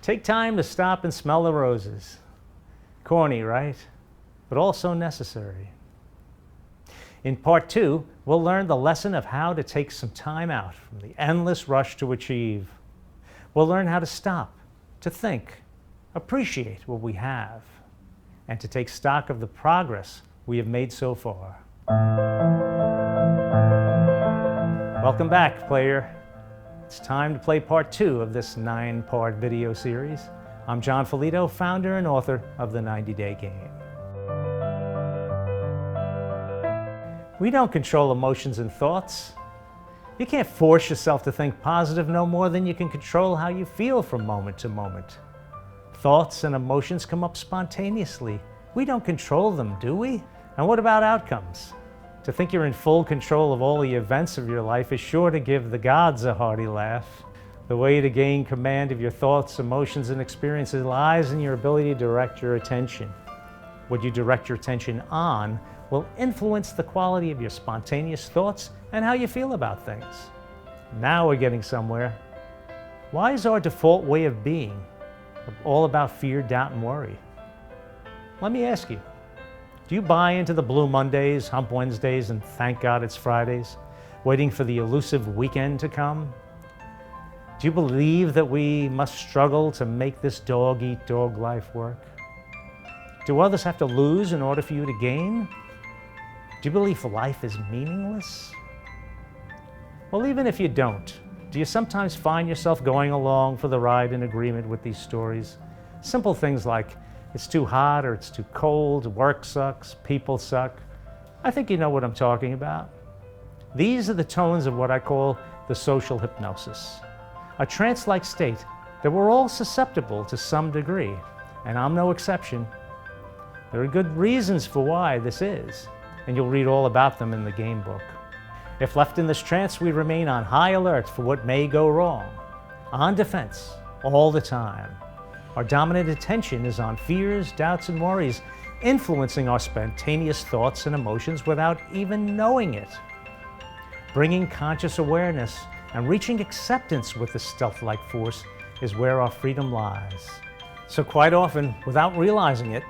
Take time to stop and smell the roses. Corny, right? But also necessary. In part 2, we'll learn the lesson of how to take some time out from the endless rush to achieve. We'll learn how to stop, to think, appreciate what we have, and to take stock of the progress we have made so far. Welcome back, player. It's time to play part 2 of this 9-part video series. I'm John Felito, founder and author of The 90-Day Game. We don't control emotions and thoughts. You can't force yourself to think positive no more than you can control how you feel from moment to moment. Thoughts and emotions come up spontaneously. We don't control them, do we? And what about outcomes? To think you're in full control of all the events of your life is sure to give the gods a hearty laugh. The way to gain command of your thoughts, emotions, and experiences lies in your ability to direct your attention. What you direct your attention on will influence the quality of your spontaneous thoughts and how you feel about things. Now we're getting somewhere. Why is our default way of being all about fear, doubt, and worry? Let me ask you, do you buy into the Blue Mondays, Hump Wednesdays, and thank God it's Fridays, waiting for the elusive weekend to come? Do you believe that we must struggle to make this dog-eat-dog life work? Do others have to lose in order for you to gain? Do you believe life is meaningless? Well, even if you don't, do you sometimes find yourself going along for the ride in agreement with these stories? Simple things like, it's too hot or it's too cold, work sucks, people suck. I think you know what I'm talking about. These are the tones of what I call the social hypnosis, a trance-like state that we're all susceptible to some degree, and I'm no exception. There are good reasons for why this is, and you'll read all about them in the game book. If left in this trance, we remain on high alert for what may go wrong, on defense all the time. Our dominant attention is on fears, doubts, and worries, influencing our spontaneous thoughts and emotions without even knowing it. Bringing conscious awareness and reaching acceptance with this stealth-like force is where our freedom lies. So quite often, without realizing it,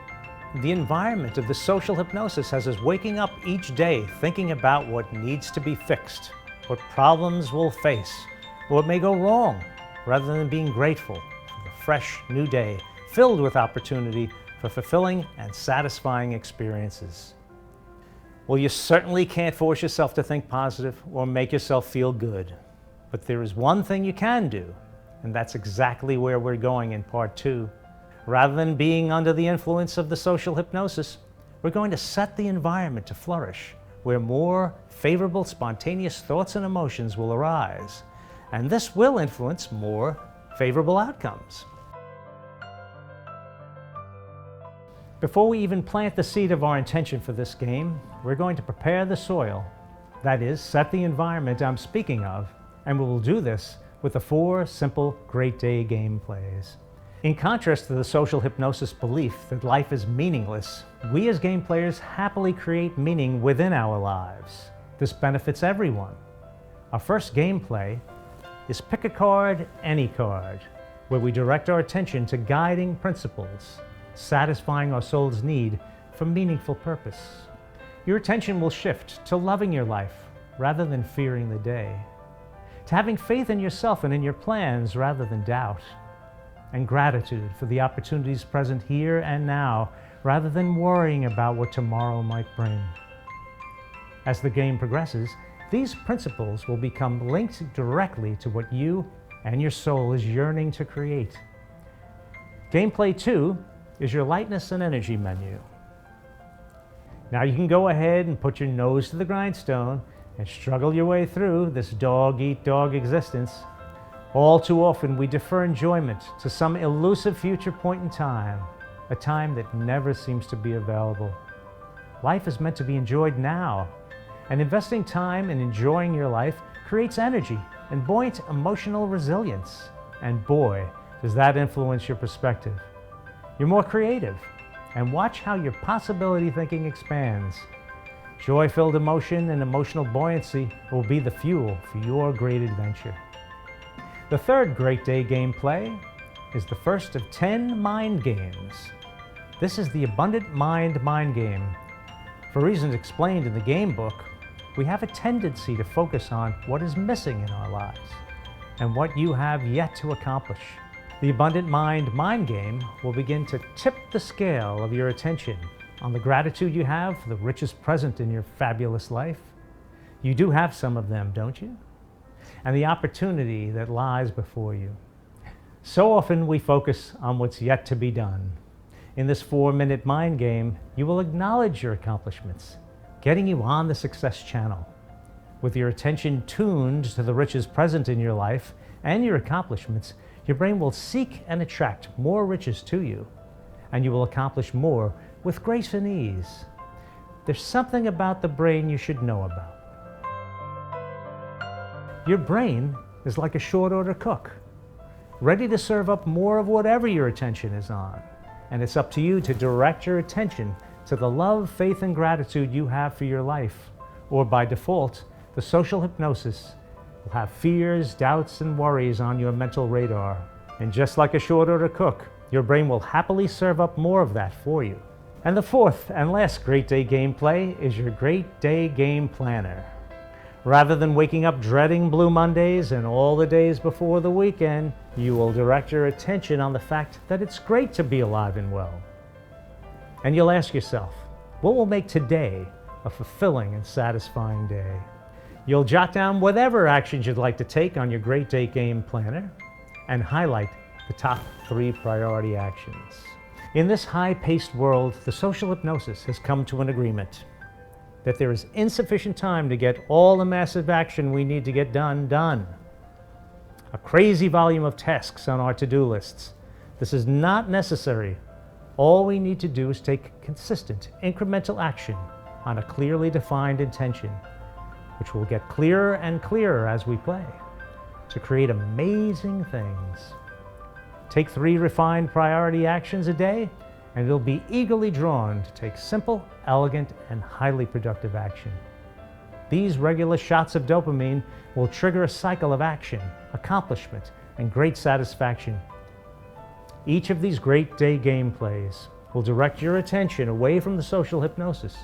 the environment of the social hypnosis has us waking up each day thinking about what needs to be fixed, what problems we'll face, what may go wrong, rather than being grateful for the fresh new day filled with opportunity for fulfilling and satisfying experiences. Well, you certainly can't force yourself to think positive or make yourself feel good. But there is one thing you can do, and that's exactly where we're going in part 2. Rather than being under the influence of the social hypnosis, we're going to set the environment to flourish, where more favorable spontaneous thoughts and emotions will arise. And this will influence more favorable outcomes. Before we even plant the seed of our intention for this game, we're going to prepare the soil. That is, set the environment I'm speaking of, and we will do this with the 4 simple Great Day game plays. In contrast to the social hypnosis belief that life is meaningless, we as game players happily create meaning within our lives. This benefits everyone. Our first game play is Pick a Card, Any Card, where we direct our attention to guiding principles, satisfying our soul's need for meaningful purpose. Your attention will shift to loving your life rather than fearing the day, to having faith in yourself and in your plans rather than doubt, and gratitude for the opportunities present here and now rather than worrying about what tomorrow might bring. As the game progresses, these principles will become linked directly to what you and your soul is yearning to create. Gameplay 2 is your lightness and energy menu. Now you can go ahead and put your nose to the grindstone and struggle your way through this dog-eat-dog existence. All too often we defer enjoyment to some elusive future point in time, a time that never seems to be available. Life is meant to be enjoyed now, and investing time in enjoying your life creates energy and buoyant emotional resilience. And boy, does that influence your perspective. You're more creative, and watch how your possibility thinking expands. Joy-filled emotion and emotional buoyancy will be the fuel for your great adventure. The third Great Day gameplay is the first of 10 mind games. This is the Abundant mind game. For reasons explained in the game book, we have a tendency to focus on what is missing in our lives and what you have yet to accomplish. The Abundant mind game will begin to tip the scale of your attention on the gratitude you have for the richest present in your fabulous life. You do have some of them, don't you? And the opportunity that lies before you. So often we focus on what's yet to be done. In this 4-minute mind game, you will acknowledge your accomplishments, getting you on the success channel. With your attention tuned to the riches present in your life and your accomplishments, your brain will seek and attract more riches to you, and you will accomplish more with grace and ease. There's something about the brain you should know about. Your brain is like a short-order cook, ready to serve up more of whatever your attention is on. And it's up to you to direct your attention to the love, faith, and gratitude you have for your life. Or by default, the social hypnosis will have fears, doubts, and worries on your mental radar. And just like a short-order cook, your brain will happily serve up more of that for you. And the fourth and last Great Day gameplay is your Great Day Game Planner. Rather than waking up dreading Blue Mondays and all the days before the weekend, you will direct your attention on the fact that it's great to be alive and well. And you'll ask yourself, what will make today a fulfilling and satisfying day? You'll jot down whatever actions you'd like to take on your Great Day Game Planner and highlight the top 3 priority actions. In this high-paced world, the social hypnosis has come to an agreement that there is insufficient time to get all the massive action we need to get done. A crazy volume of tasks on our to-do lists. This is not necessary. All we need to do is take consistent, incremental action on a clearly defined intention, which will get clearer and clearer as we play, to create amazing things. Take 3 refined priority actions a day, and you'll be eagerly drawn to take simple, elegant, and highly productive action. These regular shots of dopamine will trigger a cycle of action, accomplishment, and great satisfaction. Each of these Great Day gameplays will direct your attention away from the social hypnosis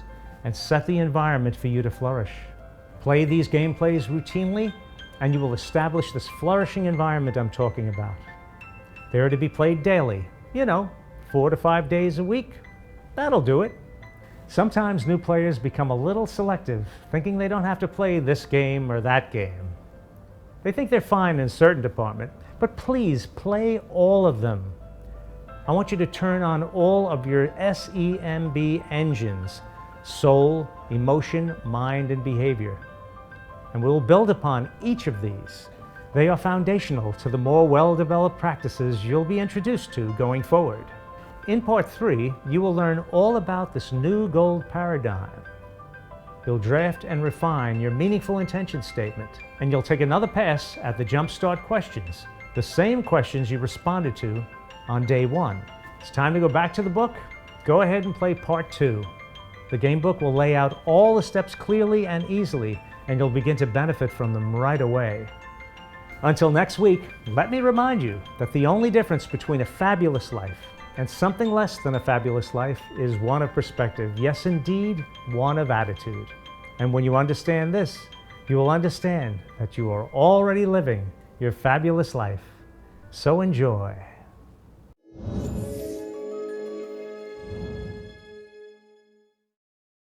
and set the environment for you to flourish. Play these gameplays routinely, and you will establish this flourishing environment I'm talking about. They are to be played daily, 4 to 5 days a week. That'll do it. Sometimes new players become a little selective, thinking they don't have to play this game or that game. They think they're fine in a certain department, but please play all of them. I want you to turn on all of your SEMB engines: soul, emotion, mind, and behavior. And we'll build upon each of these. They are foundational to the more well-developed practices you'll be introduced to going forward. In Part 3, you will learn all about this new gold paradigm. You'll draft and refine your meaningful intention statement, and you'll take another pass at the Jumpstart questions, the same questions you responded to on day 1. It's time to go back to the book. Go ahead and play Part 2. The game book will lay out all the steps clearly and easily, and you'll begin to benefit from them right away. Until next week, let me remind you that the only difference between a fabulous life and something less than a fabulous life is one of perspective. Yes, indeed, one of attitude. And when you understand this, you will understand that you are already living your fabulous life. So enjoy.